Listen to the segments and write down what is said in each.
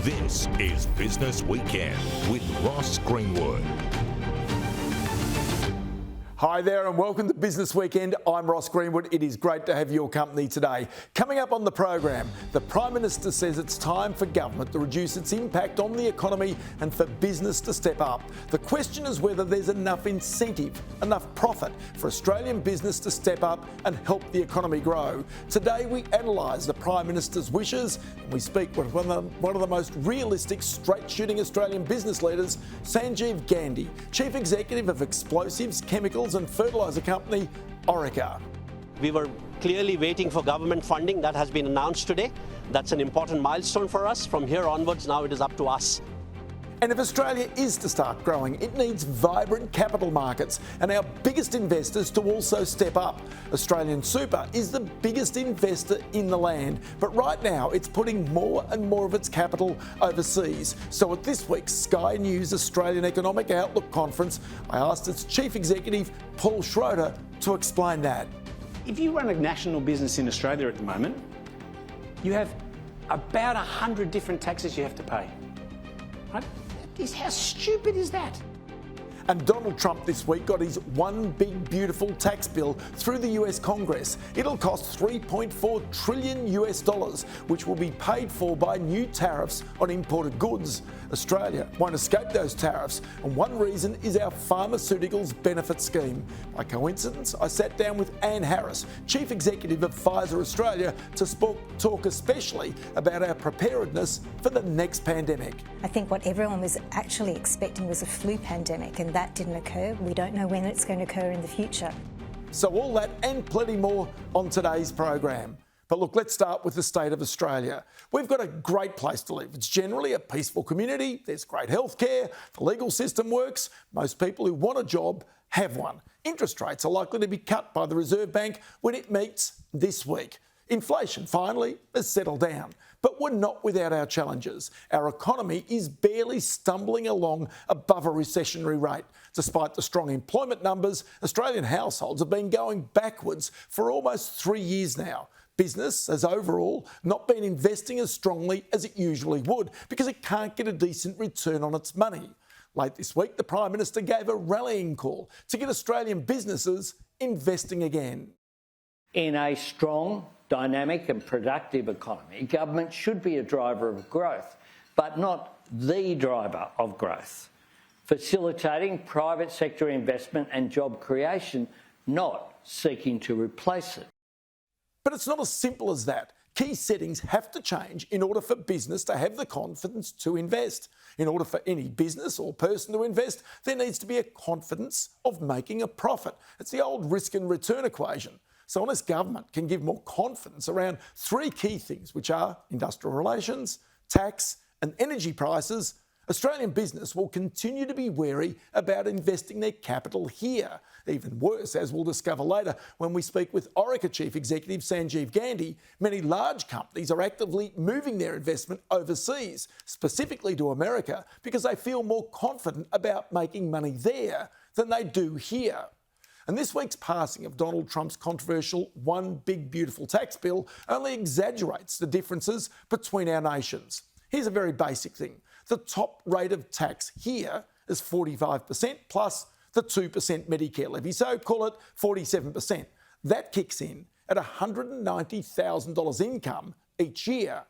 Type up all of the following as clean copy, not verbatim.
This is Business Weekend with Ross Greenwood. Hi there and welcome to Business Weekend. I'm Ross Greenwood. It is great to have your company today. Coming up on the program, the Prime Minister says it's time for government to reduce its impact on the economy and for business to step up. The question is whether there's enough incentive, enough profit for Australian business to step up and help the economy grow. Today we analyse the Prime Minister's wishes and we speak with one of the most realistic, straight-shooting Australian business leaders, Sanjeev Gandhi, Chief Executive of explosives, chemicals and fertiliser company Orica. We were clearly waiting for government funding. That has been announced today. That's an important milestone for us. From here onwards, now it is up to us. And if Australia is to start growing, it needs vibrant capital markets and our biggest investors to also step up. Australian Super is the biggest investor in the land, but right now it's putting more and more of its capital overseas. So at this week's Sky News Australian Economic Outlook Conference, I asked its Chief Executive, Paul Schroeder, to explain that. If you run a national business in Australia at the moment, you have about 100 different taxes you have to pay. Right? How stupid is that? And Donald Trump this week got his one big beautiful tax bill through the US Congress. It'll cost $3.4 trillion, which will be paid for by new tariffs on imported goods. Australia won't escape those tariffs, and one reason is our pharmaceuticals benefit scheme. By coincidence, I sat down with Anne Harris, Chief Executive of Pfizer Australia, to talk especially about our preparedness for the next pandemic. I think what everyone was actually expecting was a flu pandemic, and that didn't occur. We don't know when it's going to occur in the future. So all that and plenty more on today's program. But look, let's start with the state of Australia. We've got a great place to live. It's generally a peaceful community. There's great healthcare. The legal system works. Most people who want a job have one. Interest rates are likely to be cut by the Reserve Bank when it meets this week. Inflation, finally, has settled down. But we're not without our challenges. Our economy is barely stumbling along above a recessionary rate. Despite the strong employment numbers, Australian households have been going backwards for almost 3 years now. Business has overall not been investing as strongly as it usually would because it can't get a decent return on its money. Late this week, the Prime Minister gave a rallying call to get Australian businesses investing again. In a strong, dynamic and productive economy, government should be a driver of growth, but not the driver of growth. Facilitating private sector investment and job creation, not seeking to replace it. But it's not as simple as that. Key settings have to change in order for business to have the confidence to invest. In order for any business or person to invest, there needs to be a confidence of making a profit. It's the old risk and return equation. So unless government can give more confidence around three key things, which are industrial relations, tax and energy prices, Australian business will continue to be wary about investing their capital here. Even worse, as we'll discover later when we speak with Orica Chief Executive Sanjeev Gandhi, many large companies are actively moving their investment overseas, specifically to America, because they feel more confident about making money there than they do here. And this week's passing of Donald Trump's controversial One Big Beautiful Tax Bill only exaggerates the differences between our nations. Here's a very basic thing. The top rate of tax here is 45% plus the 2% Medicare levy, so call it 47%. That kicks in at $190,000 income each year.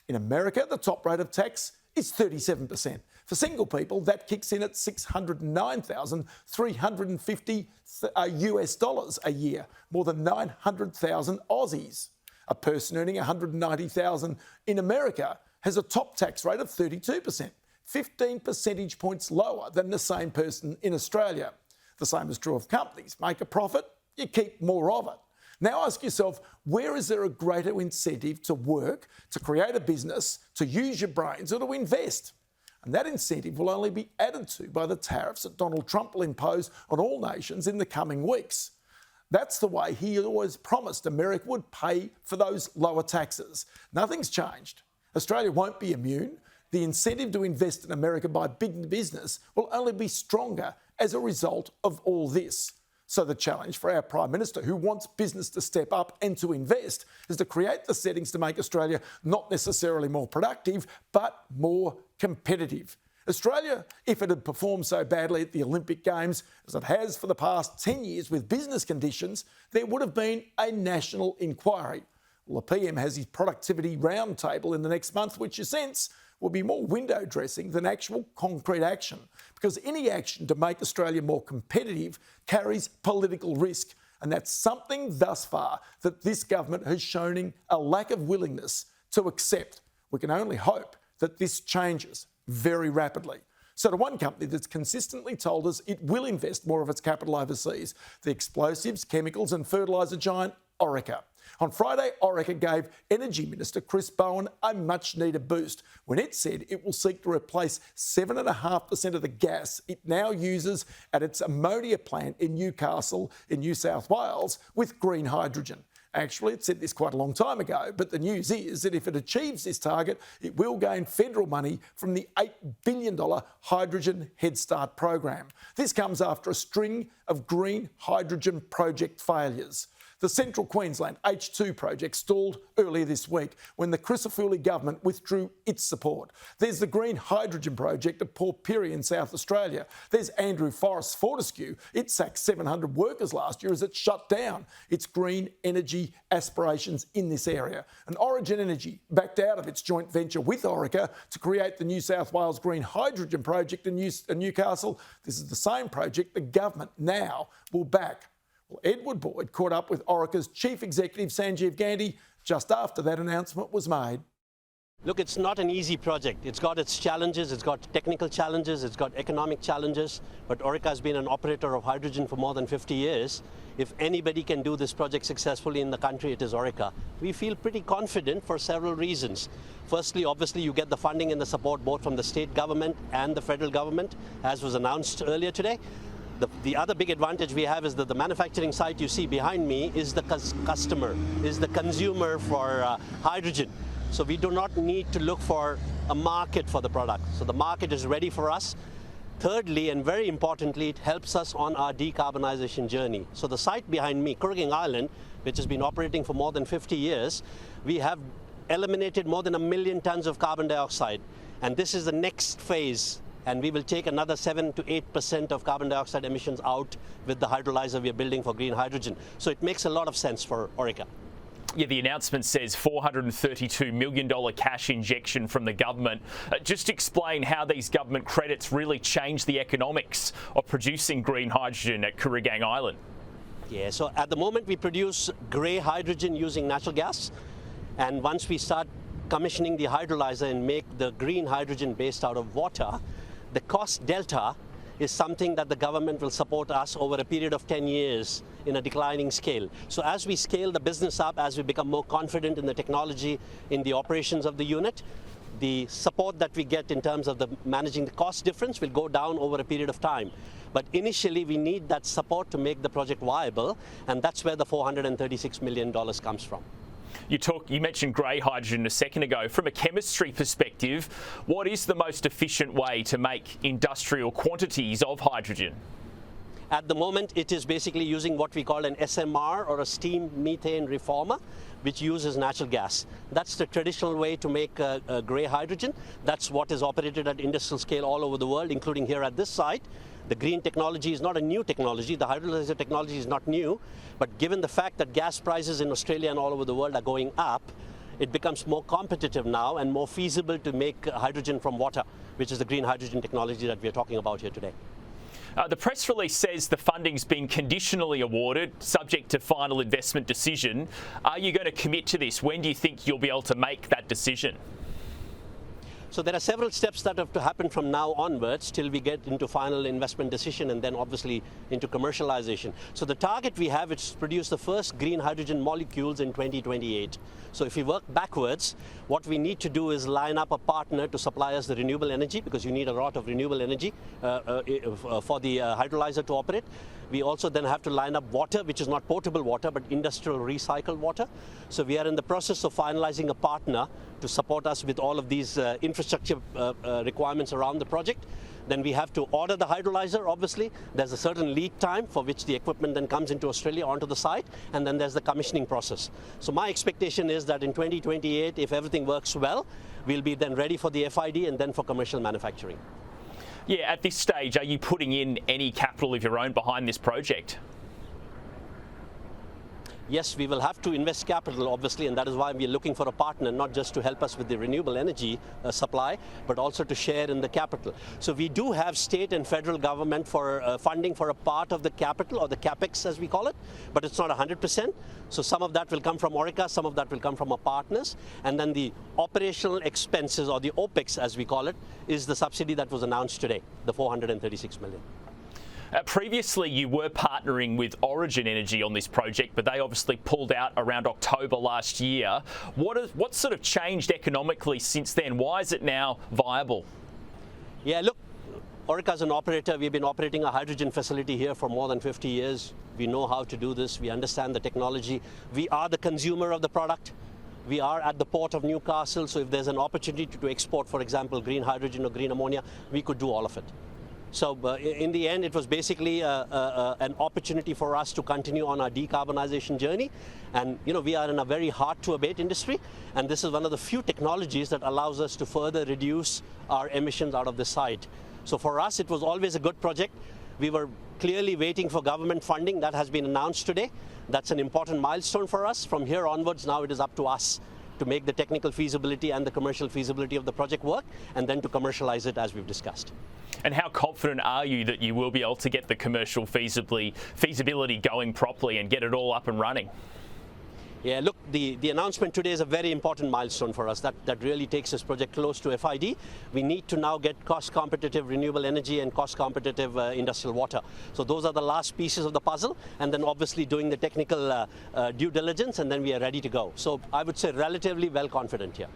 In America, the top rate of tax is 37%. For single people, that kicks in at $609,350 US dollars a year, more than 900,000 Aussies. A person earning $190,000 in America has a top tax rate of 32%, 15 percentage points lower than the same person in Australia. The same is true of companies. Make a profit, you keep more of it. Now ask yourself, where is there a greater incentive to work, to create a business, to use your brains or to invest? And that incentive will only be added to by the tariffs that Donald Trump will impose on all nations in the coming weeks. That's the way he always promised America would pay for those lower taxes. Nothing's changed. Australia won't be immune. The incentive to invest in America by big business will only be stronger as a result of all this. So the challenge for our Prime Minister, who wants business to step up and to invest, is to create the settings to make Australia not necessarily more productive, but more competitive. Australia, if it had performed so badly at the Olympic Games as it has for the past 10 years with business conditions, there would have been a national inquiry. Well, the PM has his productivity roundtable in the next month, which you sense will be more window dressing than actual concrete action, because any action to make Australia more competitive carries political risk, and that's something thus far that this government has shown a lack of willingness to accept. We can only hope that this changes very rapidly. So to one company that's consistently told us it will invest more of its capital overseas, the explosives, chemicals and fertiliser giant Orica. On Friday, Orica gave Energy Minister Chris Bowen a much-needed boost when it said it will seek to replace 7.5% of the gas it now uses at its ammonia plant in Newcastle in New South Wales with green hydrogen. Actually, it said this quite a long time ago, but the news is that if it achieves this target, it will gain federal money from the $8 billion Hydrogen Head Start program. This comes after a string of green hydrogen project failures. The Central Queensland H2 project stalled earlier this week when the Crisafulli government withdrew its support. There's the green hydrogen project at Port Pirie in South Australia. There's Andrew Forrest's Fortescue. It sacked 700 workers last year as it shut down its green energy aspirations in this area. And Origin Energy backed out of its joint venture with Orica to create the New South Wales Green Hydrogen project in Newcastle. This is the same project the government now will back. Well, Edward Boyd caught up with Orica's Chief Executive Sanjeev Gandhi just after that announcement was made. Look, it's not an easy project. It's got its challenges, it's got technical challenges, it's got economic challenges, but Orica has been an operator of hydrogen for more than 50 years. If anybody can do this project successfully in the country, it is Orica. We feel pretty confident for several reasons. Firstly, obviously, you get the funding and the support both from the state government and the federal government, as was announced earlier today. The other big advantage we have is that the manufacturing site you see behind me is the customer, is the consumer for hydrogen. So we do not need to look for a market for the product. So the market is ready for us. Thirdly, and very importantly, it helps us on our decarbonisation journey. So the site behind me, Kooragang Island, which has been operating for more than 50 years, we have eliminated more than 1 million tonnes of carbon dioxide. And this is the next phase. And we will take another 7 to 8% of carbon dioxide emissions out with the hydrolyzer we are building for green hydrogen. So it makes a lot of sense for Orica. Yeah, the announcement says $432 million cash injection from the government. Just explain how these government credits really change the economics of producing green hydrogen at Kooragang Island. Yeah, so at the moment we produce grey hydrogen using natural gas. And once we start commissioning the hydrolyzer and make the green hydrogen based out of water, the cost delta is something that the government will support us over a period of 10 years in a declining scale. So as we scale the business up, as we become more confident in the technology, in the operations of the unit, the support that we get in terms of managing the cost difference will go down over a period of time. But initially, we need that support to make the project viable, and that's where the $436 million comes from. You mentioned grey hydrogen a second ago. From a chemistry perspective, what is the most efficient way to make industrial quantities of hydrogen? At the moment, it is basically using what we call an SMR, or a steam methane reformer, which uses natural gas. That's the traditional way to make grey hydrogen. That's what is operated at industrial scale all over the world, including here at this site. The green technology is not a new technology. The hydrolyzer technology is not new. But given the fact that gas prices in Australia and all over the world are going up, it becomes more competitive now and more feasible to make hydrogen from water, which is the green hydrogen technology that we are talking about here today. The press release says the funding's been conditionally awarded, subject to final investment decision. Are you going to commit to this? When do you think you'll be able to make that decision? So there are several steps that have to happen from now onwards till we get into final investment decision and then obviously into commercialization. So the target we have is to produce the first green hydrogen molecules in 2028. So if we work backwards, what we need to do is line up a partner to supply us the renewable energy, because you need a lot of renewable energy for the hydrolyzer to operate. We also then have to line up water, which is not potable water, but industrial recycled water. So we are in the process of finalizing a partner to support us with all of these infrastructure requirements around the project. Then we have to order the hydrolyzer, obviously. There's a certain lead time for which the equipment then comes into Australia onto the site, and then there's the commissioning process. So my expectation is that in 2028, if everything works well, we'll be then ready for the FID and then for commercial manufacturing. Yeah, at this stage, are you putting in any capital of your own behind this project? Yes, we will have to invest capital, obviously, and that is why we are looking for a partner, not just to help us with the renewable energy supply, but also to share in the capital. So we do have state and federal government for funding for a part of the capital, or the capex as we call it, but it's not 100%. So some of that will come from Orica, some of that will come from our partners, and then the operational expenses, or the OPEX as we call it, is the subsidy that was announced today, the 436 million. Previously, you were partnering with Origin Energy on this project, but they obviously pulled out around October last year. What sort of changed economically since then? Why is it now viable? Yeah, look, Orica as an operator, we've been operating a hydrogen facility here for more than 50 years. We know how to do this. We understand the technology. We are the consumer of the product. We are at the port of Newcastle, so if there's an opportunity to export, for example, green hydrogen or green ammonia, we could do all of it. So in the end, it was basically an opportunity for us to continue on our decarbonization journey. And, you know, we are in a very hard to abate industry. And this is one of the few technologies that allows us to further reduce our emissions out of the site. So for us, it was always a good project. We were clearly waiting for government funding. That has been announced today. That's an important milestone for us. From here onwards, now it is up to us to make the technical feasibility and the commercial feasibility of the project work, and then to commercialize it as we've discussed. And how confident are you that you will be able to get the commercial feasibility going properly and get it all up and running? Yeah, look, the announcement today is a very important milestone for us. That really takes this project close to FID. We need to now get cost-competitive renewable energy and cost-competitive industrial water. So those are the last pieces of the puzzle, and then obviously doing the technical due diligence, and then we are ready to go. So I would say relatively well confident here.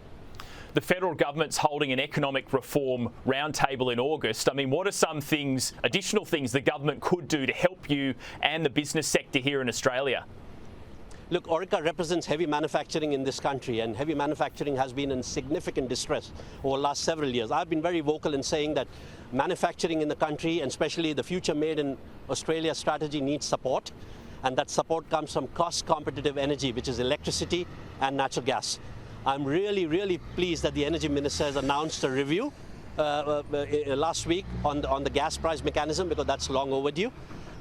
The federal government's holding an economic reform roundtable in August. I mean, what are some things, additional things the government could do to help you and the business sector here in Australia? Look, Orica represents heavy manufacturing in this country, and heavy manufacturing has been in significant distress over the last several years. I've been very vocal in saying that manufacturing in the country, and especially the Future Made in Australia strategy, needs support, and that support comes from cost-competitive energy, which is electricity and natural gas. I'm really, really pleased that the Energy Minister has announced a review last week on the gas price mechanism, because that's long overdue.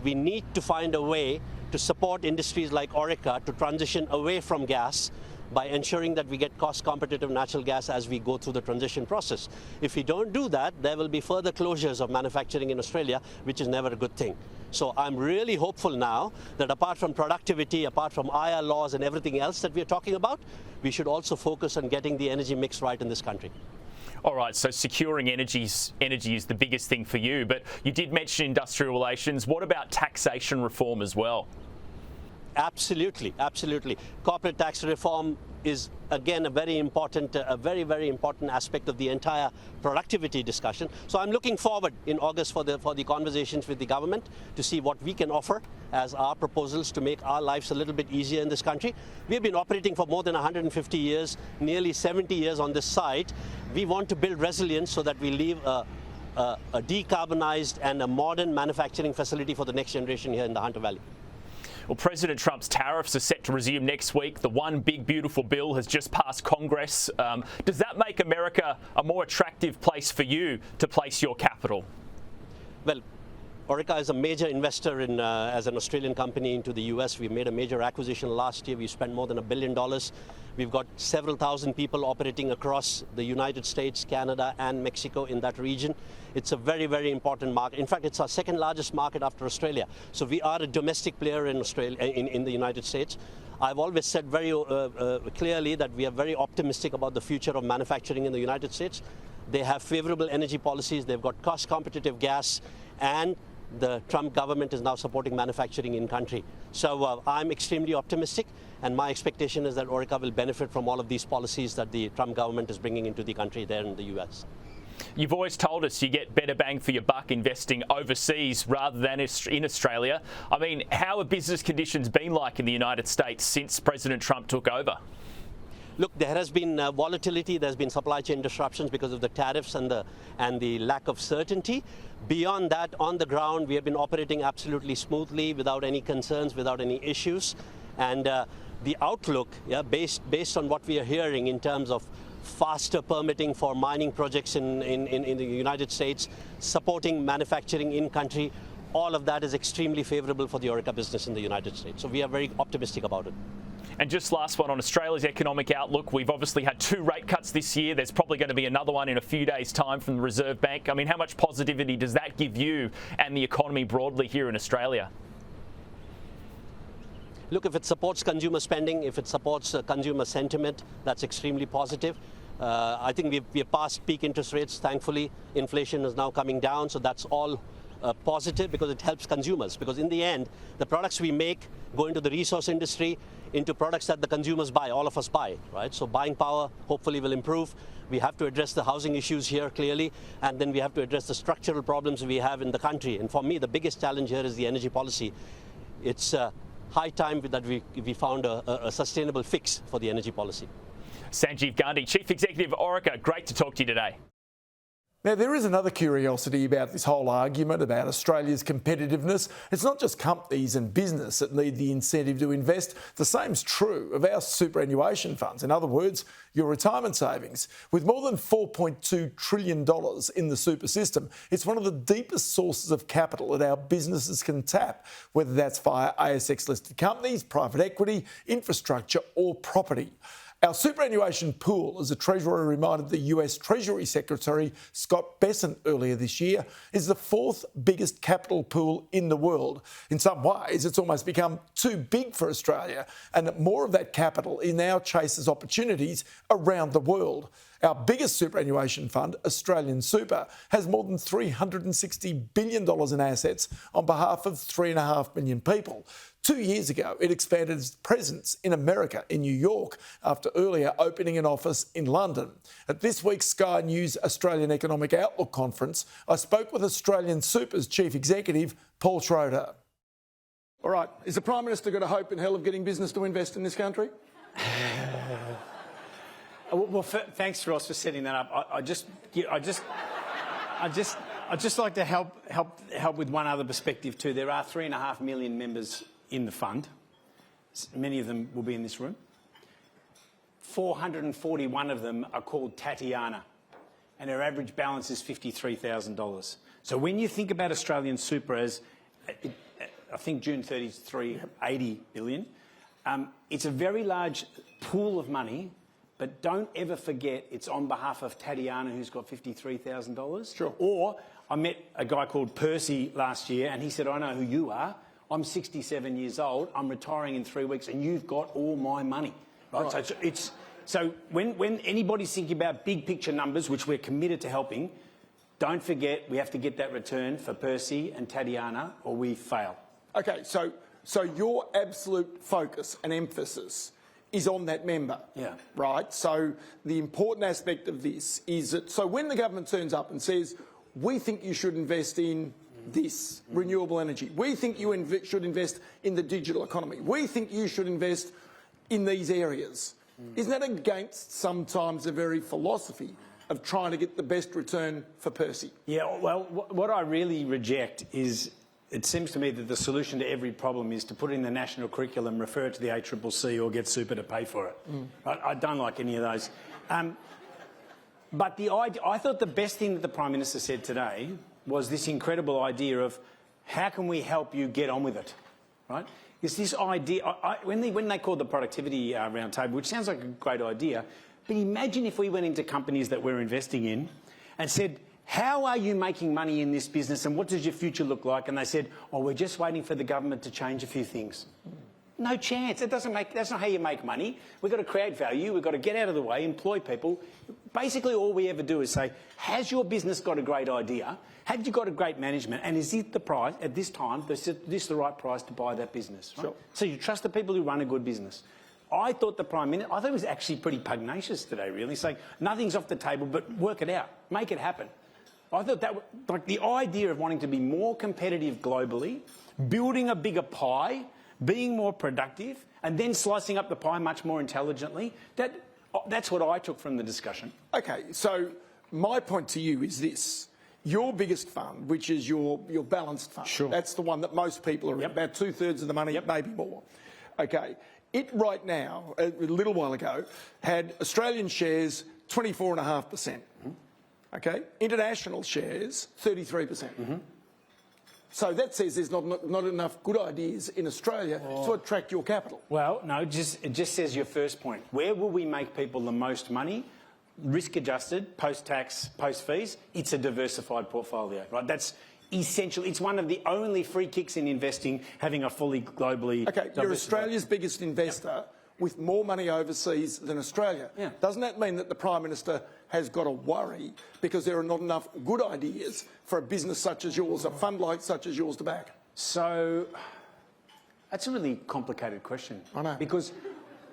We need to find a way to support industries like Orica to transition away from gas by ensuring that we get cost-competitive natural gas as we go through the transition process. If we don't do that, there will be further closures of manufacturing in Australia, which is never a good thing. So I'm really hopeful now that apart from productivity, apart from IR laws and everything else that we're talking about, we should also focus on getting the energy mix right in this country. All right, so securing energy is the biggest thing for you, but you did mention industrial relations. What about taxation reform as well? Absolutely, absolutely. Corporate tax reform is, again, a very, very important aspect of the entire productivity discussion. So I'm looking forward in August for the conversations with the government to see what we can offer as our proposals to make our lives a little bit easier in this country. We've been operating for more than 150 years, nearly 70 years on this site. We want to build resilience so that we leave a decarbonized and a modern manufacturing facility for the next generation here in the Hunter Valley. Well, President Trump's tariffs are set to resume next week. The one big, beautiful bill has just passed Congress. Does that make America a more attractive place for you to place your capital? Well, Orica is a major investor in, as an Australian company into the US. We made a major acquisition last year. We spent more than $1 billion. We've got several thousand people operating across the United States, Canada, and Mexico in that region. It's a very, very important market. In fact, it's our second largest market after Australia. So we are a domestic player in Australia, in the United States. I've always said very clearly that we are very optimistic about the future of manufacturing in the United States. They have favorable energy policies. They've got cost-competitive gas, and the Trump government is now supporting manufacturing in country. So I'm extremely optimistic, and my expectation is that Orica will benefit from all of these policies that the Trump government is bringing into the country there in the US. You've always told us you get better bang for your buck investing overseas rather than in Australia. I mean, how have business conditions been like in the United States since President Trump took over? Look, there has been volatility, there's been supply chain disruptions because of the tariffs and the lack of certainty. Beyond that, on the ground, we have been operating absolutely smoothly, without any concerns, without any issues. And the outlook, based on what we are hearing in terms of faster permitting for mining projects in the United States, supporting manufacturing in country, all of that is extremely favourable for the Orica business in the United States. So we are very optimistic about it. And just last one on Australia's economic outlook. We've obviously had 2 rate cuts this year. There's probably going to be another one in a few days' time from the Reserve Bank. I mean, how much positivity does that give you and the economy broadly here in Australia? Look, if it supports consumer spending, if it supports consumer sentiment, that's extremely positive. I think we're past peak interest rates, thankfully. Inflation is now coming down, so that's all positive because it helps consumers. Because in the end, the products we make go into the resource industry, into products that the consumers buy, all of us buy, right? So buying power hopefully will improve. We have to address the housing issues here clearly, and then we have to address the structural problems we have in the country. And for me, the biggest challenge here is the energy policy. It's high time that we found a sustainable fix for the energy policy. Sanjeev Gandhi, Chief Executive of Orica, great to talk to you today. Now, there is another curiosity about this whole argument about Australia's competitiveness. It's not just companies and business that need the incentive to invest. The same's true of our superannuation funds. In other words, your retirement savings. With more than $4.2 trillion in the super system, it's one of the deepest sources of capital that our businesses can tap, whether that's via ASX-listed companies, private equity, infrastructure or property. Our superannuation pool, as the Treasurer reminded the US Treasury Secretary Scott Bessent earlier this year, is the 4th biggest capital pool in the world. In some ways, it's almost become too big for Australia, and more of that capital now chases opportunities around the world. Our biggest superannuation fund, Australian Super, has more than $360 billion in assets on behalf of 3.5 million people. 2 years ago, it expanded its presence in America, in New York, after earlier opening an office in London. At this week's Sky News Australian Economic Outlook Conference, I spoke with Australian Super's Chief Executive, Paul Schroeder. All right, is the Prime Minister got a hope in hell of getting business to invest in this country? Well, thanks, Ross, for setting that up. I'd just like to help with one other perspective too. There are 3.5 million members in the fund. Many of them will be in this room. 441 of them are called Tatiana, and their average balance is $53,000. So when you think about Australian Super as, I think June 30 is $380 billion, it's a very large pool of money. But don't ever forget it's on behalf of Tatiana, who's got $53,000. Sure. Or I met a guy called Percy last year, and he said, I know who you are. I'm 67 years old. I'm retiring in 3 weeks, and you've got all my money. Right? So when anybody's thinking about big picture numbers, which we're committed to helping, don't forget we have to get that return for Percy and Tatiana, or we fail. Okay, so your absolute focus and emphasis is on that member. Yeah. Right? So the important aspect of this is that, so when the government turns up and says, we think you should invest in this, renewable energy, we think you should invest in the digital economy, we think you should invest in these areas, isn't that against sometimes the very philosophy of trying to get the best return for Percy? Yeah, well, what I really reject is, it seems to me that the solution to every problem is to put it in the national curriculum, refer it to the ACCC or get Super to pay for it. I don't like any of those. But I thought the best thing that the Prime Minister said today was this incredible idea of how can we help you get on with it, right? It's this idea, when they called the productivity roundtable, which sounds like a great idea, but imagine if we went into companies that we're investing in and said, how are you making money in this business and what does your future look like? And they said, oh, we're just waiting for the government to change a few things. No chance. That's not how you make money. We've got to create value. We've got to get out of the way, employ people. Basically, all we ever do is say, has your business got a great idea? Have you got a great management? And is it the price, at this time, is this the right price to buy that business? Right? Sure. So you trust the people who run a good business. I thought the Prime Minister, I thought it was actually pretty pugnacious today, really, saying nothing's off the table, but work it out, make it happen. I thought that, like, the idea of wanting to be more competitive globally, building a bigger pie, being more productive, and then slicing up the pie much more intelligently, that That's what I took from the discussion. Okay, so my point to you is this. Your biggest fund, which is your balanced fund, Sure. that's the one that most people are in, about 2/3 of the money, maybe more. Okay, it right now, a little while ago, had Australian shares 24.5%. Okay, international shares 33%. So that says there's not enough good ideas in Australia to attract your capital. Well, no, it just says your first point. Where will we make people the most money? Risk adjusted, post-tax, post-fees. It's a diversified portfolio, right? That's essential. It's one of the only free kicks in investing, having a fully globally Okay, you're Australia's biggest investor with more money overseas than Australia. Yeah. Doesn't that mean that the Prime Minister has got to worry because there are not enough good ideas for a business such as yours, a fund like such as yours to back? So that's a really complicated question. I know. Because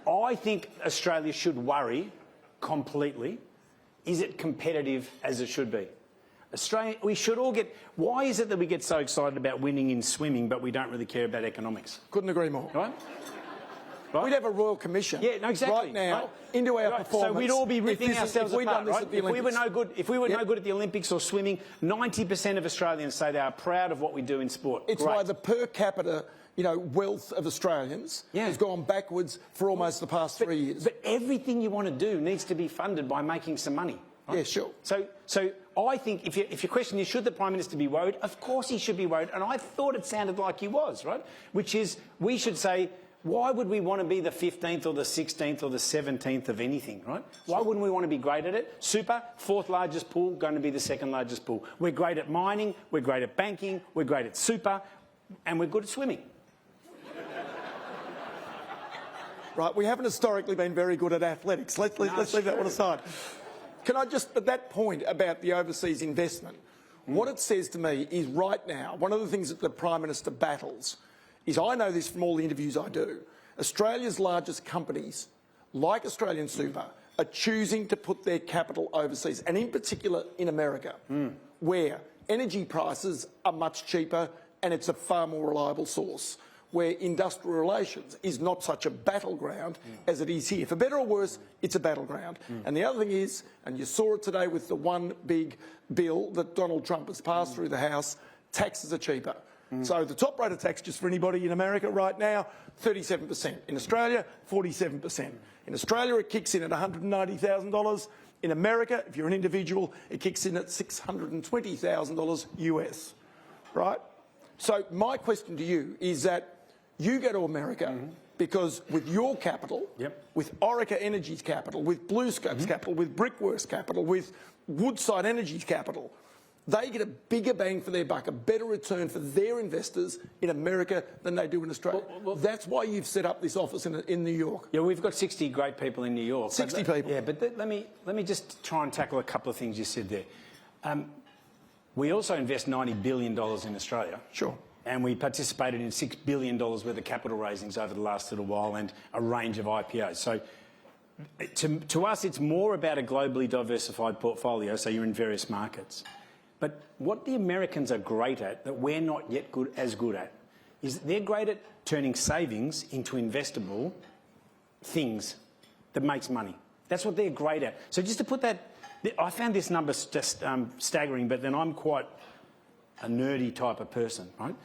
I think Australia should worry completely. Is it competitive as it should be? Australia, we should all get... Why is it that we get so excited about winning in swimming but we don't really care about economics? Couldn't agree more. Right? We'd have a royal commission right now into our performance. So we'd all be ripping ourselves apart, right? If we were no good at the Olympics or swimming, 90% of Australians say they are proud of what we do in sport. It's why the per capita, wealth of Australians has gone backwards for almost the past 3 years. But everything you want to do needs to be funded by making some money. Right? Yeah, sure. So I think if your question is, should the Prime Minister be worried? Of course he should be worried. And I thought it sounded like he was, right? Which is, we should say, why would we want to be the 15th or the 16th or the 17th of anything, right? Why wouldn't we want to be great at it? Super, 4th largest pool, going to be the 2nd largest pool. We're great at mining, we're great at banking, we're great at super, and we're good at swimming. Right, we haven't historically been very good at athletics. Let's leave that one aside. Can I just, at that point about the overseas investment, what it says to me is right now, one of the things that the Prime Minister battles is, I know this from all the interviews I do, Australia's largest companies, like Australian Super, are choosing to put their capital overseas, and in particular in America, where energy prices are much cheaper and it's a far more reliable source, where industrial relations is not such a battleground as it is here. For better or worse, it's a battleground. And the other thing is, and you saw it today with the one big bill that Donald Trump has passed through the House, taxes are cheaper. So the top rate of tax, just for anybody in America right now, 37%. In Australia, 47%. In Australia, it kicks in at $190,000. In America, if you're an individual, it kicks in at $620,000 US, right? So my question to you is that you go to America because with your capital, with Orica Energy's capital, with BlueScope's capital, with Brickworks capital, with Woodside Energy's capital, they get a bigger bang for their buck, a better return for their investors in America than they do in Australia. Well, that's why you've set up this office in New York. Yeah, we've got 60 great people in New York. 60 people. Yeah, but let me just try and tackle a couple of things you said there. We also invest $90 billion in Australia. Sure. And we participated in $6 billion worth of capital raisings over the last little while and a range of IPOs. So to us, it's more about a globally diversified portfolio, so you're in various markets. But what the Americans are great at, that we're not yet as good at, is they're great at turning savings into investable things that makes money. That's what they're great at. So just to put that, I found this number just staggering, but then I'm quite a nerdy type of person, right?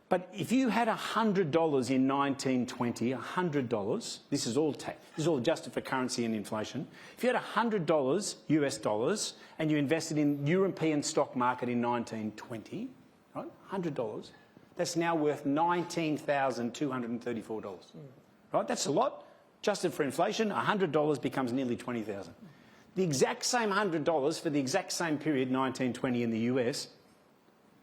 But if you had $100 in 1920, $100, this is all adjusted for currency and inflation. If you had $100 US dollars and you invested in European stock market in 1920, right, $100, that's now worth $19,234. Right, that's a lot. Adjusted for inflation, $100 becomes nearly $20,000. The exact same $100 for the exact same period, 1920 in the US,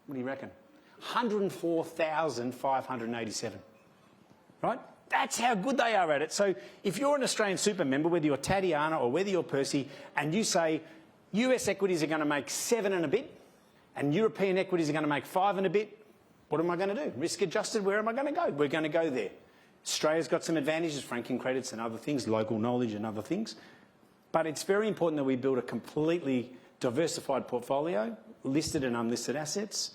what do you reckon? 104,587. Right? That's how good they are at it. So if you're an Australian super member, whether you're Tatiana or whether you're Percy, and you say US equities are going to make 7 and a bit, and European equities are going to make 5 and a bit, what am I going to do? Risk adjusted, where am I going to go? We're going to go there. Australia's got some advantages, franking credits and other things, local knowledge and other things. But it's very important that we build a completely diversified portfolio, listed and unlisted assets,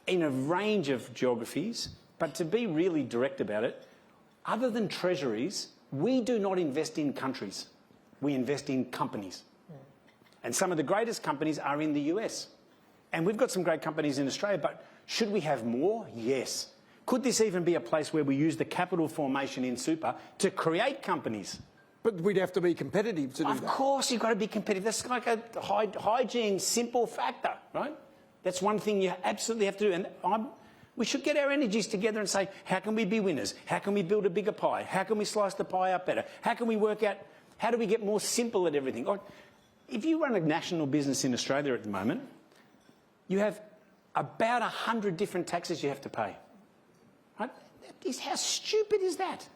in a range of geographies. But to be really direct about it, other than treasuries, we do not invest in countries. we invest in companies. And some of the greatest companies are in the US. And we've got some great companies in Australia, but should we have more? Yes. Could this even be a place where we use the capital formation in super to create companies? But we'd have to be competitive to do that. Of course, you've got to be competitive. That's like a hygiene, simple factor, right? That's one thing you absolutely have to do. And we should get our energies together and say, how can we be winners? How can we build a bigger pie? How can we slice the pie up better? How can we work out, how do we get more simple at everything? If you run a national business in Australia at the moment, you have about 100 different taxes you have to pay. Right? How stupid is that?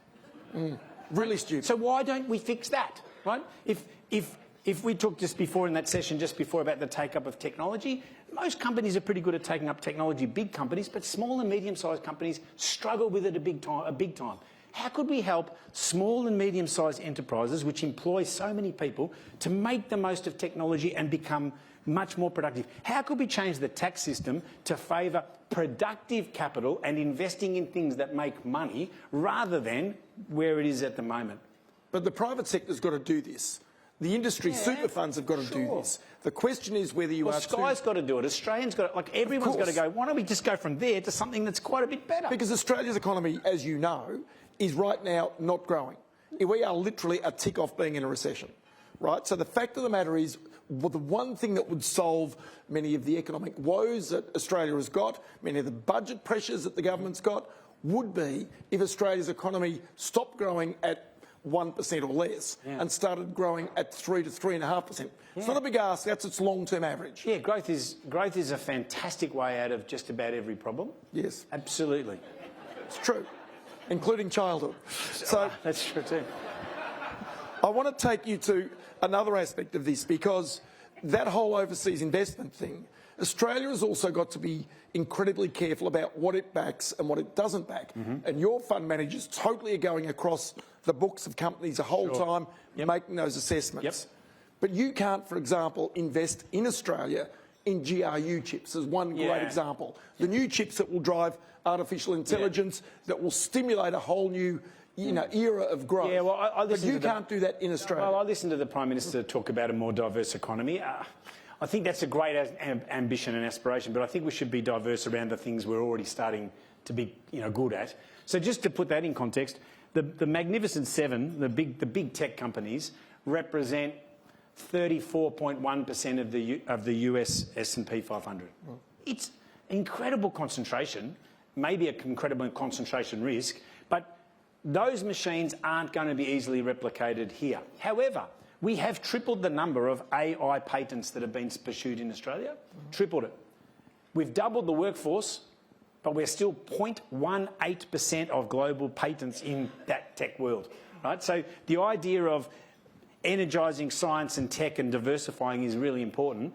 Really stupid. So why don't we fix that? Right? If we talked just before in that session, just before about the take-up of technology, most companies are pretty good at taking up technology, big companies, but small and medium-sized companies struggle with it a big time. How could we help small and medium-sized enterprises, which employ so many people, to make the most of technology and become much more productive? How could we change the tax system to favour productive capital and investing in things that make money rather than where it is at the moment? But the private sector's got to do this. The industry super funds have got to do this. The question is whether you are Sky's got to do it. Australians got to, like everyone's got to go, why don't we just go from there to something that's quite a bit better? Because Australia's economy, as you know, is right now not growing. We are literally a tick off being in a recession, right? So the fact of the matter is, well, the one thing that would solve many of the economic woes that Australia has got, many of the budget pressures that the government's got, would be if Australia's economy stopped growing at 1% or less and started growing at 3 to 3.5%. It's not a big ask, that's its long-term average. Yeah, growth is a fantastic way out of just about every problem. Yes. Absolutely. It's true, including childhood. So that's true too. I want to take you to another aspect of this, because that whole overseas investment thing, Australia has also got to be incredibly careful about what it backs and what it doesn't back. And your fund managers totally are going across the books of companies the whole time, making those assessments. But you can't, for example, invest in Australia in GRU chips as one great example. The new chips that will drive artificial intelligence, that will stimulate a whole new era of growth. Yeah, well, but you can't do that in Australia. Well, I listened to the Prime Minister talk about a more diverse economy. I think that's a great ambition and aspiration, but I think we should be diverse around the things we're already starting to be good at. So just to put that in context, the Magnificent Seven, the big tech companies, represent 34.1% of the US S&P 500. It's incredible concentration, maybe an incredible concentration risk, but those machines aren't going to be easily replicated here. However, we have tripled the number of AI patents that have been pursued in Australia. Tripled it. We've doubled the workforce, but we're still 0.18% of global patents in that tech world. Right? So the idea of energising science and tech and diversifying is really important.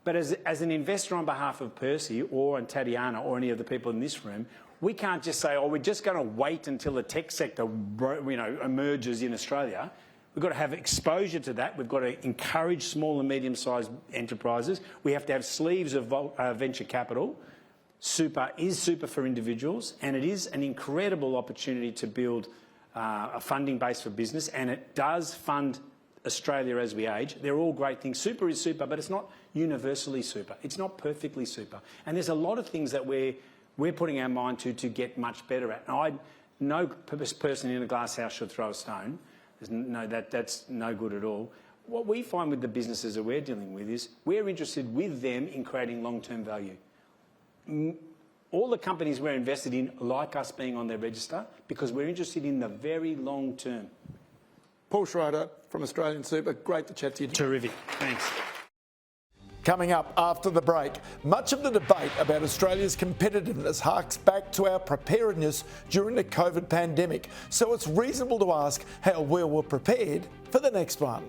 But as an investor on behalf of Percy or Tatiana or any of the people in this room, we can't just say, we're just going to wait until the tech sector emerges in Australia. We've got to have exposure to that. We've got to encourage small and medium-sized enterprises. We have to have sleeves of venture capital. Super is super for individuals, and it is an incredible opportunity to build a funding base for business, and it does fund Australia as we age. They're all great things. Super is super, but it's not universally super. It's not perfectly super. And there's a lot of things that we're putting our mind to get much better at. And no person in a glass house should throw a stone. That's no good at all. What we find with the businesses that we're dealing with is we're interested with them in creating long-term value. All the companies we're invested in like us being on their register because we're interested in the very long term. Paul Schroeder from Australian Super, great to chat to you. Terrific, thanks. Coming up after the break, much of the debate about Australia's competitiveness harks back to our preparedness during the COVID pandemic. So it's reasonable to ask how well we're prepared for the next one.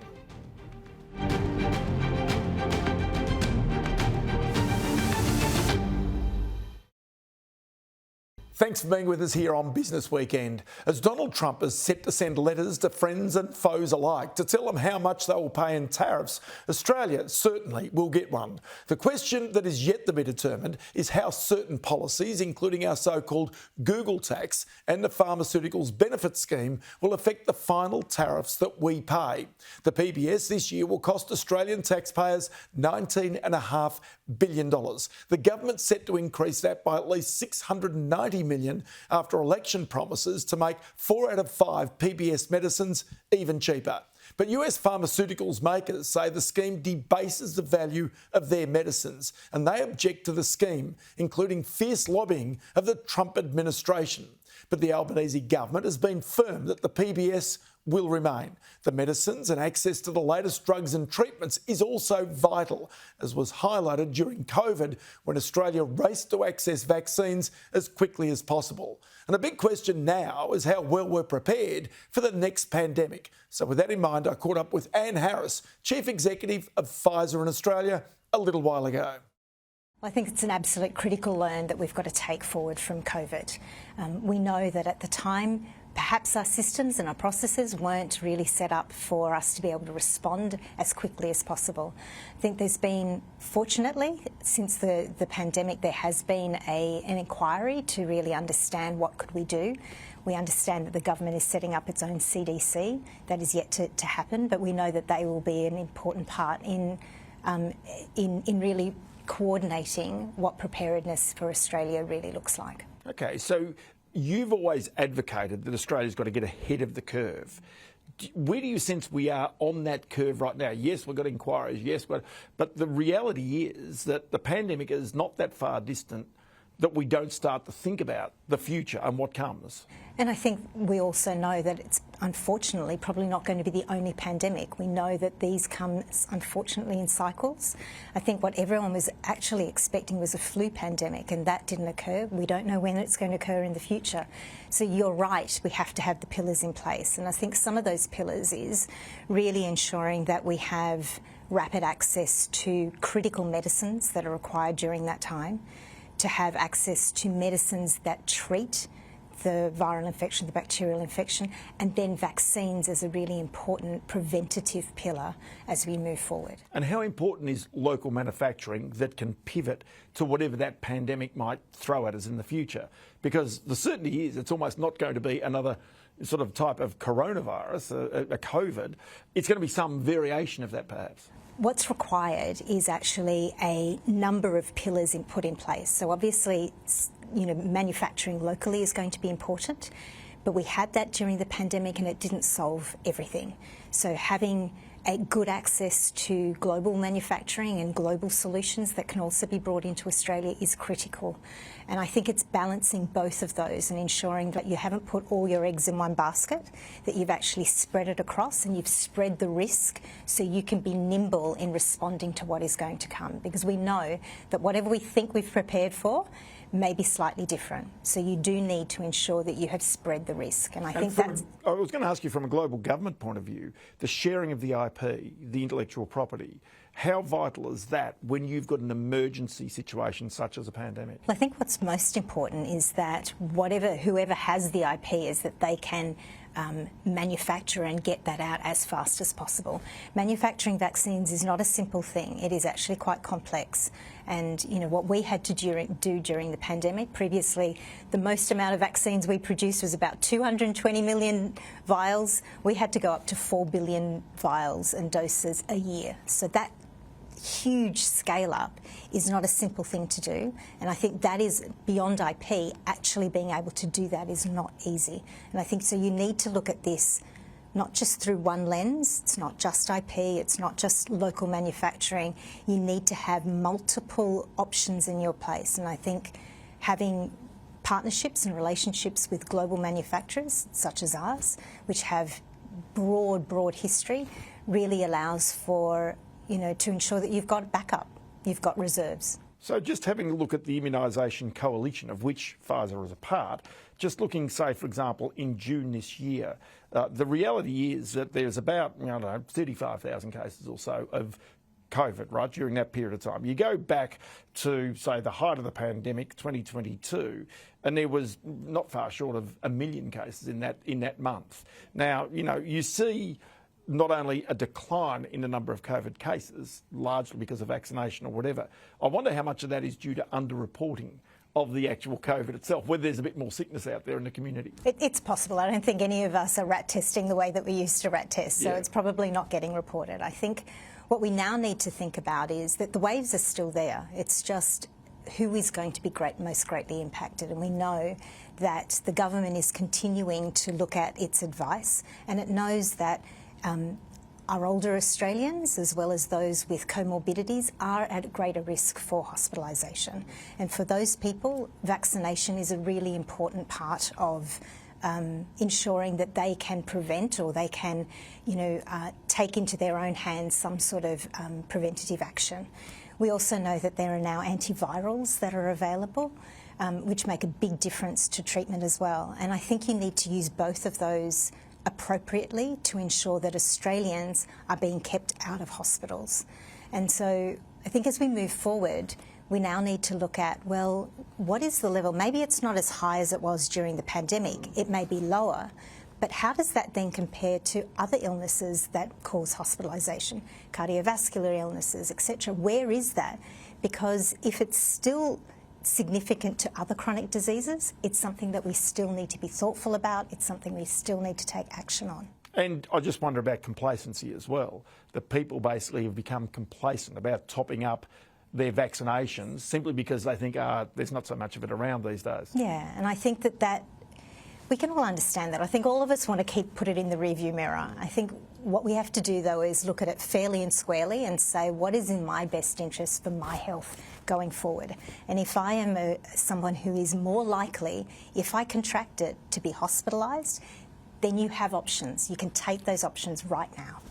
Thanks for being with us here on Business Weekend. As Donald Trump is set to send letters to friends and foes alike to tell them how much they will pay in tariffs, Australia certainly will get one. The question that is yet to be determined is how certain policies, including our so-called Google tax and the pharmaceuticals benefit scheme, will affect the final tariffs that we pay. The PBS this year will cost Australian taxpayers $19.5 billion. The government's set to increase that by at least $690 million after election promises to make 4 out of 5 PBS medicines even cheaper. But US pharmaceuticals makers say the scheme debases the value of their medicines, and they object to the scheme, including fierce lobbying of the Trump administration. But the Albanese government has been firm that the PBS will remain. The medicines and access to the latest drugs and treatments is also vital, as was highlighted during COVID when Australia raced to access vaccines as quickly as possible. And a big question now is how well we're prepared for the next pandemic. So with that in mind, I caught up with Anne Harris, Chief Executive of Pfizer in Australia, a little while ago. I think it's an absolute critical learn that we've got to take forward from COVID. We know that at the time, perhaps our systems and our processes weren't really set up for us to be able to respond as quickly as possible. I think there's been, fortunately, since the pandemic, there has been an inquiry to really understand what could we do. We understand that the government is setting up its own CDC. That is yet to happen, but we know that they will be an important part in really coordinating what preparedness for Australia really looks like. Okay, so you've always advocated that Australia's got to get ahead of the curve. Where do you sense we are on that curve right now? Yes, we've got inquiries, yes, but the reality is that the pandemic is not that far distant that we don't start to think about the future and what comes. And I think we also know that it's unfortunately probably not going to be the only pandemic. We know that these come, unfortunately, in cycles. I think what everyone was actually expecting was a flu pandemic, and that didn't occur. We don't know when it's going to occur in the future. So you're right, we have to have the pillars in place. And I think some of those pillars is really ensuring that we have rapid access to critical medicines that are required during that time, to have access to medicines that treat the viral infection, the bacterial infection, and then vaccines as a really important preventative pillar as we move forward. And how important is local manufacturing that can pivot to whatever that pandemic might throw at us in the future? Because the certainty is it's almost not going to be another sort of type of coronavirus, a COVID. It's going to be some variation of that perhaps. What's required is actually a number of pillars put in place. So obviously, manufacturing locally is going to be important, but we had that during the pandemic and it didn't solve everything. So having a good access to global manufacturing and global solutions that can also be brought into Australia is critical. And I think it's balancing both of those and ensuring that you haven't put all your eggs in one basket, that you've actually spread it across and you've spread the risk so you can be nimble in responding to what is going to come. Because we know that whatever we think we've prepared for may be slightly different. So you do need to ensure that you have spread the risk. And I think that's... I was going to ask you from a global government point of view, the sharing of the IP, the intellectual property, how vital is that when you've got an emergency situation such as a pandemic? I think what's most important is that whoever has the IP is that they can manufacture and get that out as fast as possible. Manufacturing vaccines is not a simple thing. It is actually quite complex. And, what we had to do during the pandemic, previously, the most amount of vaccines we produced was about 220 million vials. We had to go up to 4 billion vials and doses a year. So that huge scale up is not a simple thing to do, and I think that is beyond IP. Actually being able to do that is not easy, and I think so you need to look at this not just through one lens. It's not just IP, it's not just local manufacturing. You need to have multiple options in your place, and I think having partnerships and relationships with global manufacturers such as ours, which have broad history, really allows for to ensure that you've got backup, you've got reserves. So just having a look at the immunisation coalition of which Pfizer is a part, just looking, say, for example, in June this year, the reality is that there's about, 35,000 cases or so of COVID, right, during that period of time. You go back to, say, the height of the pandemic, 2022, and there was not far short of 1 million cases in that month. Now, you know, you see not only a decline in the number of COVID cases, largely because of vaccination or whatever. I wonder how much of that is due to underreporting of the actual COVID itself, whether there's a bit more sickness out there in the community. It's possible. I don't think any of us are rat testing the way that we used to rat test, so it's probably not getting reported. I think what we now need to think about is that the waves are still there. It's just who is going to be most greatly impacted, and we know that the government is continuing to look at its advice, and it knows that our older Australians, as well as those with comorbidities, are at greater risk for hospitalisation. And for those people, vaccination is a really important part of ensuring that they can prevent, or they can, take into their own hands some sort of preventative action. We also know that there are now antivirals that are available, which make a big difference to treatment as well. And I think you need to use both of those appropriately to ensure that Australians are being kept out of hospitals. And so I think as we move forward, we now need to look at, well, what is the level? Maybe it's not as high as it was during the pandemic. It may be lower. But how does that then compare to other illnesses that cause hospitalisation, cardiovascular illnesses, etc.? Where is that? Because if it's still significant to other chronic diseases, it's something that we still need to be thoughtful about. It's something we still need to take action on. And I just wonder about complacency as well, that people basically have become complacent about topping up their vaccinations simply because they think there's not so much of it around these days. Yeah, and I think that we can all understand that. I think all of us want to put it in the rearview mirror. I think what we have to do, though, is look at it fairly and squarely and say, what is in my best interest for my health going forward? And if I am someone who is more likely, if I contract it, to be hospitalised, then you have options. You can take those options right now.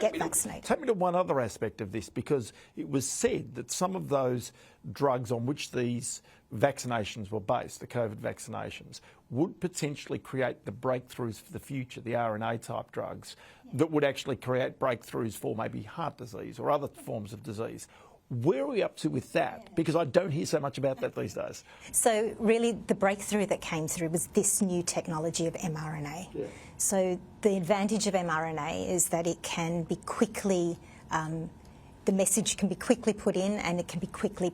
Get vaccinated. Take me to one other aspect of this, because it was said that some of those drugs on which these vaccinations were based, the COVID vaccinations, would potentially create the breakthroughs for the future, the RNA type drugs, that would actually create breakthroughs for maybe heart disease or other forms of disease. Where are we up to with that? Because I don't hear so much about that these days. So really the breakthrough that came through was this new technology of mRNA. Yeah. So the advantage of mRNA is that it can be quickly, the message can be quickly put in and it can be quickly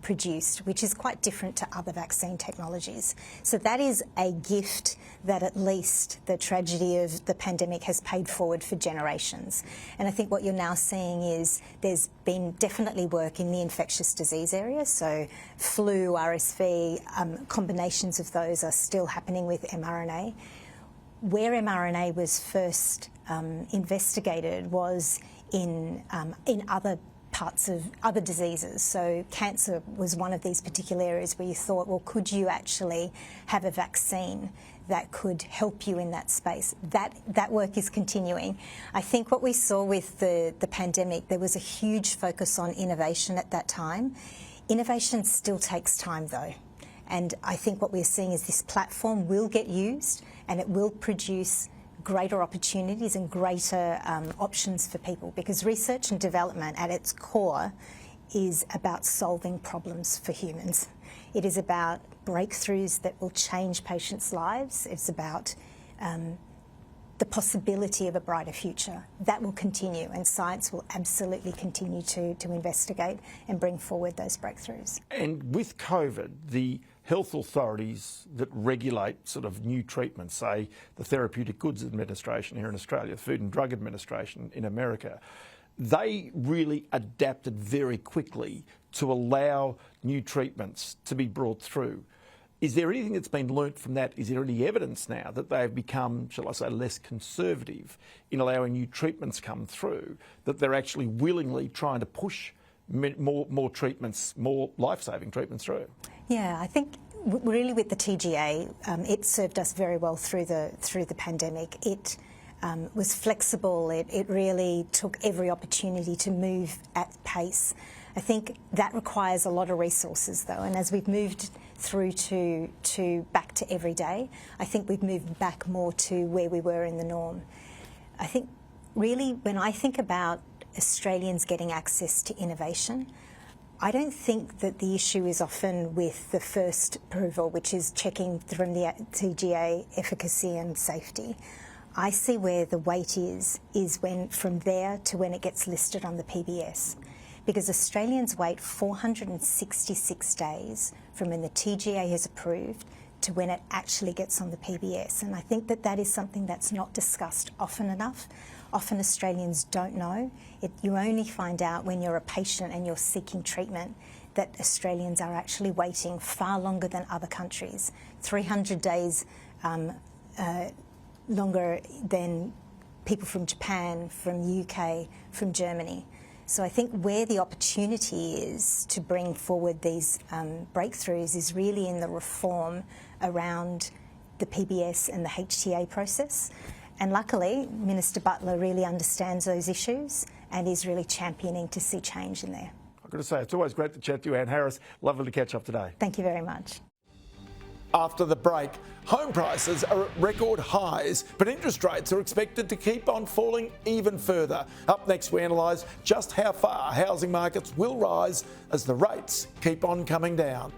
produced, which is quite different to other vaccine technologies. So that is a gift that at least the tragedy of the pandemic has paid forward for generations. And I think what you're now seeing is there's been definitely work in the infectious disease area. So flu, RSV, combinations of those are still happening with mRNA. Where mRNA was first investigated was in other parts of other diseases. So cancer was one of these particular areas where you thought, well, could you actually have a vaccine that could help you in that space? That work is continuing. I think what we saw with the pandemic, there was a huge focus on innovation at that time. Innovation still takes time, though. And I think what we're seeing is this platform will get used and it will produce greater opportunities and greater options for people, because research and development at its core is about solving problems for humans. It is about breakthroughs that will change patients' lives. It's about the possibility of a brighter future. That will continue, and science will absolutely continue to investigate and bring forward those breakthroughs. And with COVID, the health authorities that regulate sort of new treatments, say the Therapeutic Goods Administration here in Australia, the Food and Drug Administration in America, they really adapted very quickly to allow new treatments to be brought through. Is there anything that's been learnt from that? Is there any evidence now that they've become, shall I say, less conservative in allowing new treatments come through, that they're actually willingly trying to push more treatments, more life-saving treatments through? Yeah, I think really with the TGA, it served us very well through the pandemic. It was flexible. It really took every opportunity to move at pace. I think that requires a lot of resources, though, and as we've moved through to back to every day, I think we've moved back more to where we were in the norm. I think really when I think about Australians getting access to innovation. I don't think that the issue is often with the first approval, which is checking from the TGA efficacy and safety. I see where the wait is when from there to when it gets listed on the PBS. Because Australians wait 466 days from when the TGA has approved to when it actually gets on the PBS. And I think that that is something that's not discussed often enough. Often Australians don't know. You only find out when you're a patient and you're seeking treatment that Australians are actually waiting far longer than other countries, 300 days longer than people from Japan, from UK, from Germany. So I think where the opportunity is to bring forward these breakthroughs is really in the reform around the PBS and the HTA process. And luckily, Minister Butler really understands those issues and is really championing to see change in there. I've got to say, it's always great to chat to you, Anne Harris. Lovely to catch up today. Thank you very much. After the break, home prices are at record highs, but interest rates are expected to keep on falling even further. Up next, we analyse just how far housing markets will rise as the rates keep on coming down.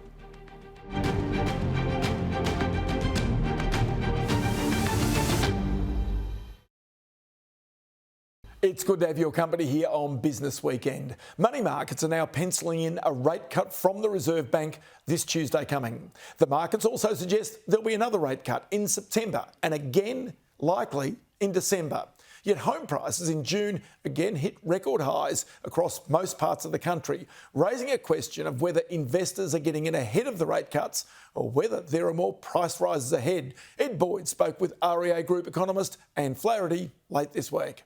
It's good to have your company here on Business Weekend. Money markets are now penciling in a rate cut from the Reserve Bank this Tuesday coming. The markets also suggest there'll be another rate cut in September and again likely in December. Yet home prices in June again hit record highs across most parts of the country, raising a question of whether investors are getting in ahead of the rate cuts or whether there are more price rises ahead. Ed Boyd spoke with REA Group economist Anne Flaherty late this week.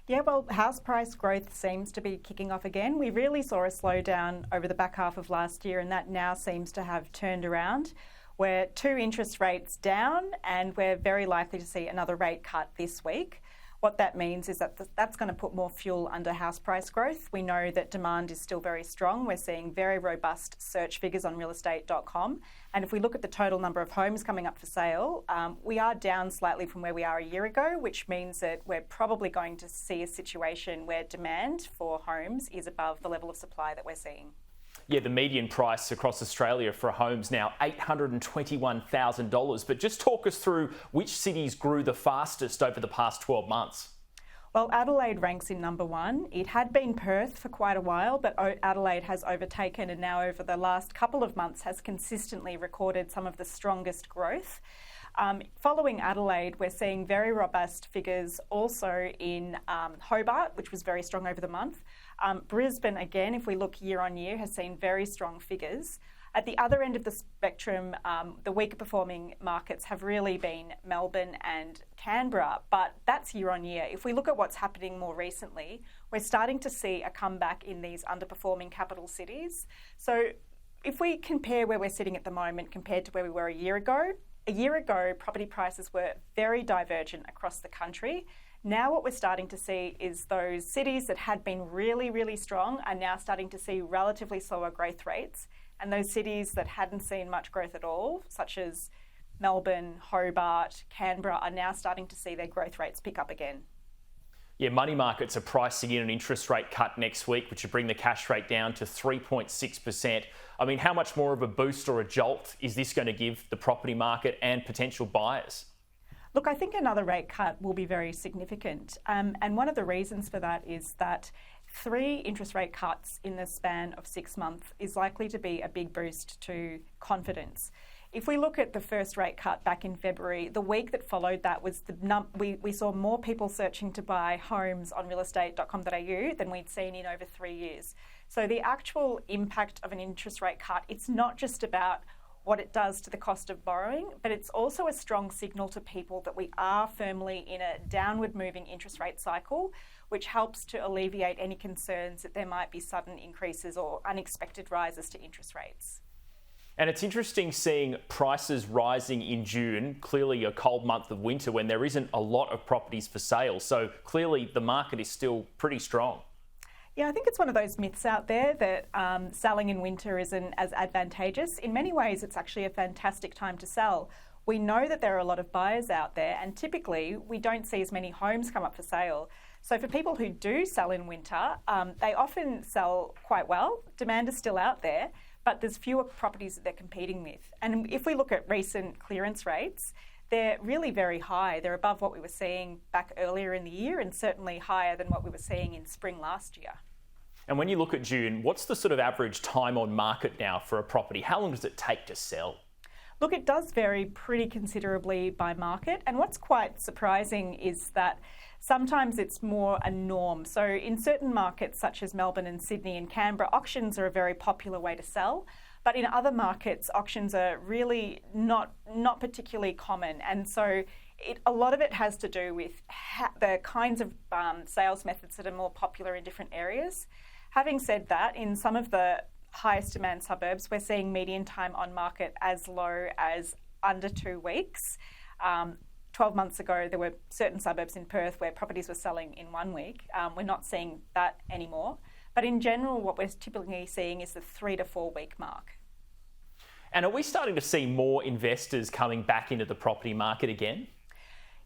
Yeah, well, house price growth seems to be kicking off again. We really saw a slowdown over the back half of last year, and that now seems to have turned around. We're 2 interest rates down, and we're very likely to see another rate cut this week. What that means is that that's going to put more fuel under house price growth. We know that demand is still very strong. We're seeing very robust search figures on realestate.com. And if we look at the total number of homes coming up for sale, we are down slightly from where we are a year ago, which means that we're probably going to see a situation where demand for homes is above the level of supply that we're seeing. Yeah, the median price across Australia for a home's now $821,000. But just talk us through which cities grew the fastest over the past 12 months. Well, Adelaide ranks in number 1. It had been Perth for quite a while, but Adelaide has overtaken and now over the last couple of months has consistently recorded some of the strongest growth. Following Adelaide, we're seeing very robust figures also in Hobart, which was very strong over the month. Brisbane, again, if we look year on year, has seen very strong figures. At the other end of the spectrum, the weaker performing markets have really been Melbourne and Canberra, but that's year on year. If we look at what's happening more recently, we're starting to see a comeback in these underperforming capital cities. So if we compare where we're sitting at the moment compared to where we were a year ago, property prices were very divergent across the country. Now what we're starting to see is those cities that had been really, really strong are now starting to see relatively slower growth rates. And those cities that hadn't seen much growth at all, such as Melbourne, Hobart, Canberra, are now starting to see their growth rates pick up again. Yeah, money markets are pricing in an interest rate cut next week, which would bring the cash rate down to 3.6%. I mean, how much more of a boost or a jolt is this going to give the property market and potential buyers? Look, I think another rate cut will be very significant. And one of the reasons for that is that 3 interest rate cuts in the span of 6 months is likely to be a big boost to confidence. If we look at the first rate cut back in February, the week that followed that was we saw more people searching to buy homes on realestate.com.au than we'd seen in over 3 years. So the actual impact of an interest rate cut, it's not just about what it does to the cost of borrowing, but it's also a strong signal to people that we are firmly in a downward moving interest rate cycle, which helps to alleviate any concerns that there might be sudden increases or unexpected rises to interest rates. And it's interesting seeing prices rising in June, clearly a cold month of winter when there isn't a lot of properties for sale. So clearly the market is still pretty strong. Yeah, I think it's one of those myths out there that selling in winter isn't as advantageous. In many ways, it's actually a fantastic time to sell. We know that there are a lot of buyers out there, and typically we don't see as many homes come up for sale. So for people who do sell in winter, they often sell quite well. Demand is still out there, but there's fewer properties that they're competing with. And if we look at recent clearance rates, they're really very high. They're above what we were seeing back earlier in the year and certainly higher than what we were seeing in spring last year. And when you look at June, what's the sort of average time on market now for a property? How long does it take to sell? Look, it does vary pretty considerably by market. And what's quite surprising is that sometimes it's more a norm. So in certain markets such as Melbourne and Sydney and Canberra, auctions are a very popular way to sell. But in other markets, auctions are really not particularly common. And so a lot of it has to do with the kinds of sales methods that are more popular in different areas. Having said that, in some of the highest demand suburbs, we're seeing median time on market as low as under 2 weeks. 12 months ago, there were certain suburbs in Perth where properties were selling in 1 week. We're not seeing that anymore. But in general, what we're typically seeing is the 3 to 4 week mark. And are we starting to see more investors coming back into the property market again?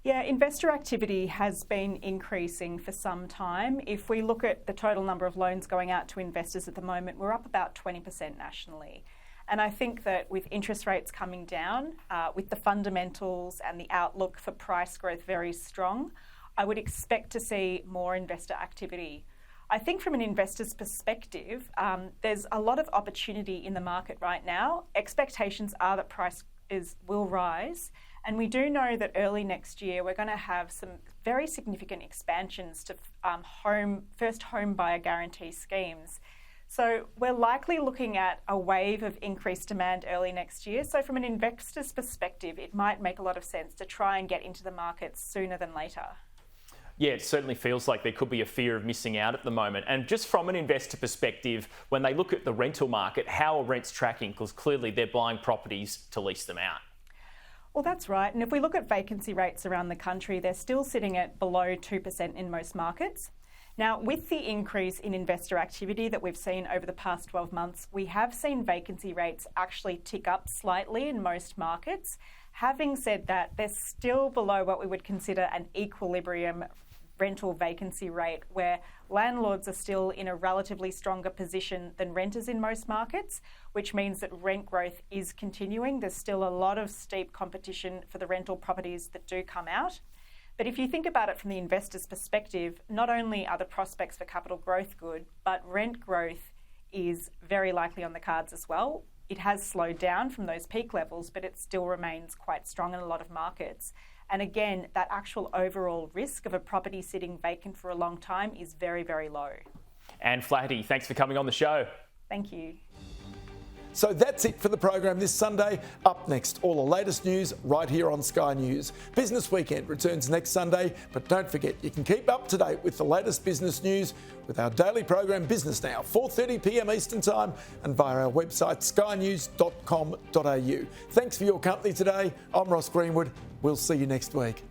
Yeah, investor activity has been increasing for some time. If we look at the total number of loans going out to investors at the moment, we're up about 20% nationally. And I think that with interest rates coming down, with the fundamentals and the outlook for price growth very strong, I would expect to see more investor activity. I think from an investor's perspective, there's a lot of opportunity in the market right now. Expectations are that prices will rise. And we do know that early next year, we're going to have some very significant expansions to first home buyer guarantee schemes. So we're likely looking at a wave of increased demand early next year. So from an investor's perspective, it might make a lot of sense to try and get into the market sooner than later. Yeah, it certainly feels like there could be a fear of missing out at the moment. And just from an investor perspective, when they look at the rental market, how are rents tracking? Because clearly they're buying properties to lease them out. Well, that's right. And if we look at vacancy rates around the country, they're still sitting at below 2% in most markets. Now, with the increase in investor activity that we've seen over the past 12 months, we have seen vacancy rates actually tick up slightly in most markets. Having said that, they're still below what we would consider an equilibrium rental vacancy rate, where landlords are still in a relatively stronger position than renters in most markets, which means that rent growth is continuing. There's still a lot of steep competition for the rental properties that do come out. But if you think about it from the investor's perspective, not only are the prospects for capital growth good, but rent growth is very likely on the cards as well. It has slowed down from those peak levels, but it still remains quite strong in a lot of markets. And again, that actual overall risk of a property sitting vacant for a long time is very, very low. Anne Flaherty, thanks for coming on the show. Thank you. So that's it for the program this Sunday. Up next, all the latest news right here on Sky News. Business Weekend returns next Sunday, but don't forget you can keep up to date with the latest business news with our daily program Business Now, 4:30 p.m. Eastern Time, and via our website skynews.com.au. Thanks for your company today. I'm Ross Greenwood. We'll see you next week.